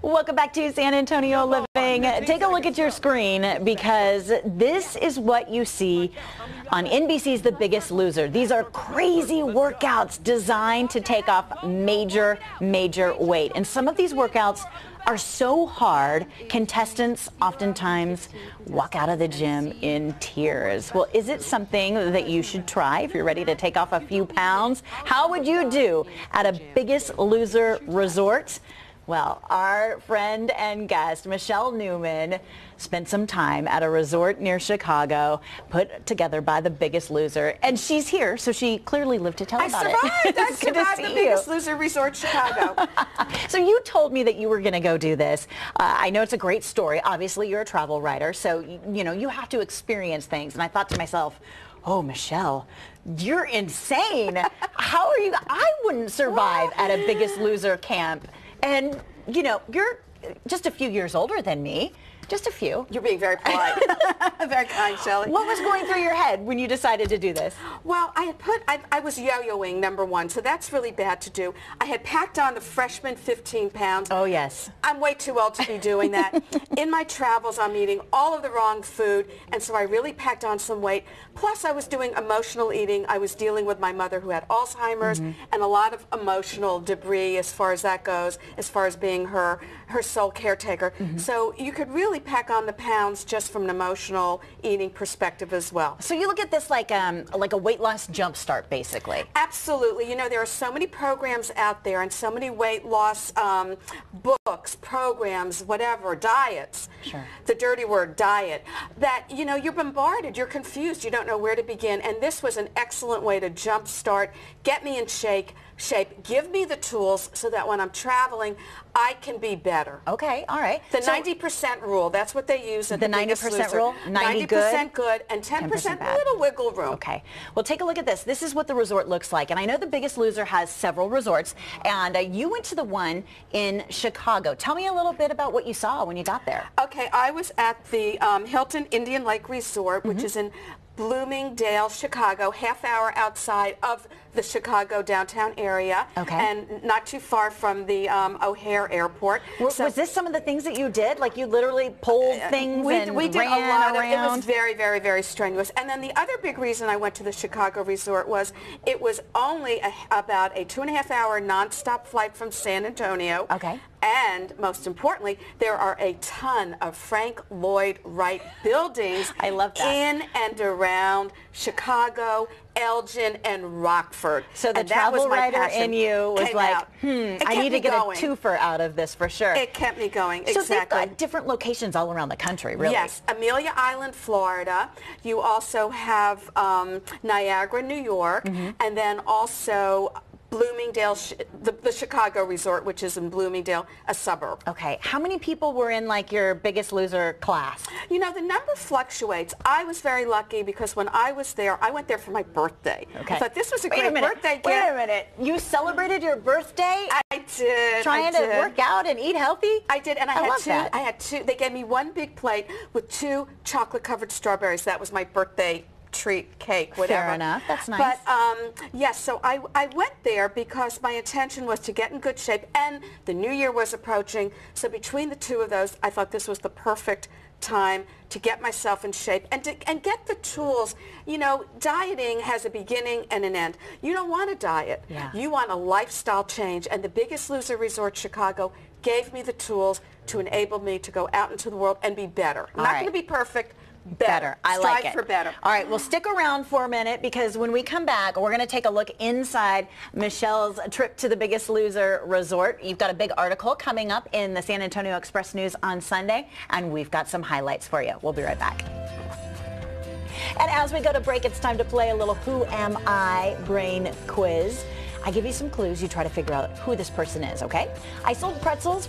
Welcome back to San Antonio Living. Take a look at your screen because this is what you see on NBC's The Biggest Loser. These are crazy workouts designed to take off major weight. And some of these workouts are so hard, contestants oftentimes walk out of the gym in tears. Well, is it something that you should try if you're ready to take off a few pounds? How would you do at a Biggest Loser resort? Well, our friend and guest, Michelle Newman, spent some time at a resort near Chicago, put together by The Biggest Loser. And she's here, so she clearly lived to tell about it. I survived The Biggest Loser Resort Chicago. So you told me that you were going to go do this. I know it's a great story. Obviously, you're a travel writer, so you know you have to experience things. And I thought to myself, oh, Michelle, you're insane. How are you? I wouldn't survive at a Biggest Loser camp. And, you know, you're just a few years older than me. Just a few. You're being very polite. Very kind, Shelley. What was going through your head when you decided to do this? Well, I was yo-yoing, number one, so that's really bad to do. I had packed on the freshman 15 pounds. Oh, yes. I'm way too old to be doing that. In my travels, I'm eating all of the wrong food, and so I really packed on some weight. Plus, I was doing emotional eating. I was dealing with my mother who had Alzheimer's and a lot of emotional debris as far as that goes, as far as being her sole caretaker. So you could really pack on the pounds just from an emotional eating perspective as well. So you look at this like a weight loss jump start, basically. Absolutely. You know, there are so many programs out there and so many weight loss books, programs, whatever, diets. Sure. The dirty word, diet, that, you know, you're bombarded, you're confused, you don't know where to begin. And this was an excellent way to jump start, get me in shape, give me the tools so that when I'm traveling, I can be better. Okay, all right. The 90% rule, that's what they use at the 90% rule? 90% good and 10% little wiggle room. Okay. Well, take a look at this. This is what the resort looks like. And I know The Biggest Loser has several resorts. And you went to the one in Chicago. Tell me a little bit about what you saw when you got there. Okay, I was at the Hilton Indian Lake Resort, which is in Bloomingdale, Chicago, half hour outside of the Chicago downtown area, and not too far from the O'Hare Airport. Was this some of the things that you did? Like you literally pulled things we and did ran a lot around? It was very strenuous. And then the other big reason I went to the Chicago resort was it was only about a 2.5-hour nonstop flight from San Antonio. Okay. And most importantly, there are a ton of Frank Lloyd Wright buildings I love that. in and around Chicago, Elgin, and Rockford. So the travel writer in you was like, I need to get going. a twofer out of this for sure. It kept me going, exactly. So they've got different locations all around the country, really. Yes, Amelia Island, Florida. You also have Niagara, New York, and then also Bloomingdale, the Chicago resort, which is in Bloomingdale, a suburb. Okay. How many people were in like your Biggest Loser class? You know, the number fluctuates. I was very lucky because when I was there, I went there for my birthday. Okay. I thought this was a great birthday gift. Wait a minute. You celebrated your birthday? I did. Trying to work out and eat healthy? I did, and I had two. They gave me one big plate with 2 chocolate-covered strawberries. That was my birthday treat, cake, whatever. Fair enough. That's nice. But yes, so I went there because my intention was to get in good shape, and the new year was approaching. So between the two of those, I thought this was the perfect time to get myself in shape and get the tools. You know, dieting has a beginning and an end. You don't want a diet. Yeah. You want a lifestyle change, and the Biggest Loser Resort Chicago gave me the tools to enable me to go out into the world and be better. I'm not going to be perfect. Better. I like it. Strive for better. All right, well, stick around for a minute because when we come back, we're going to take a look inside Michelle's trip to the Biggest Loser Resort. You've got a big article coming up in the San Antonio Express News on Sunday, and we've got some highlights for you. We'll be right back. And as we go to break, it's time to play a little Who Am I brain quiz. I give you some clues. You try to figure out who this person is, okay? I sold pretzels